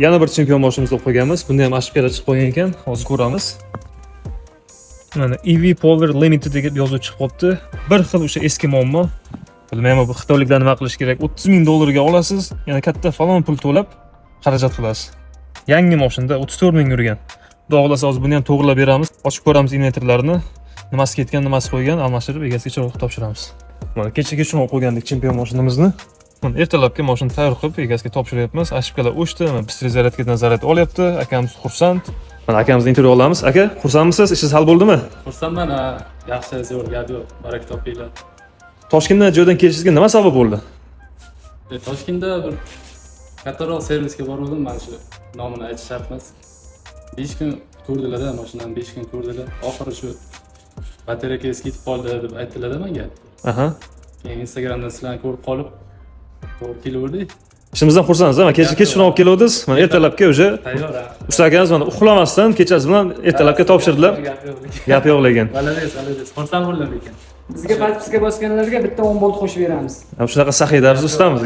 Yana bir chempion mashinamizni olib qo'yganmiz. Bunda ham ashpkada chiqib qolgan ekan. Hozir ko'ramiz. Mana EV Power Limited deb yozib chiqib qolibdi. Bir xil o'sha eski muammo. Bilmayman, bu xitoyliklar nima qilish kerak? 30 000 dollarga olasiz, yana katta falon pul to'lab xarajat qilasiz. Yangi mashinada 34 ming yurgan. Xudo xolasa hozir buni ham to'g'rilab beramiz. Ochib ko'ramiz invertorlarni. Nimasi ketgan, nimasi qo'ygan, almashtirib egasiga chiroq topshiramiz. Mana kecha shuni olib qo'ygandik chempion mashinamizni. Mana ertalabki mashina tayyor qilib egasiga topshiryapmiz. Ashibkalar o'chdi, mana bistri zaryadkadan zaryad olyapti. Akamiz xursand. Mana akamizning intervyu olamiz. Aka, xursandmisiz? Ishingiz hal bo'ldimi? Xursandman, yaxshi zo'r gap yo'q. Baraka topinglar. Toshkentdan joydan kelishingizga nima sabab bo'ldi? Toshkentda bir kattaroq servisga borgandim, mana shu nomini aytish shart emas. 5 kun ko'rdilar-da, mashinani 5 kun ko'rdilar. Oxiri shu batareya ketib qoldi deb aytdilar-da menga. Aha. Keyin Instagramdan sizlarni ko'rib qolib, to'g'ri kelaverdik. Ishimizdan xursandsiz, mana kecha shuni olib kelavdingiz. Mana ertalabga o'sha Tayyor. usta akamiz mana uxlamasdan kechasi bilan ertalabga topshirdilar. Gap yo'q lekin. Valades. Xursand bo'ldim lekin. Bizga podpiska bosganlarga bitta 10 bolt qo'shib beramiz. Shunaqa saxiy dars ustamiz.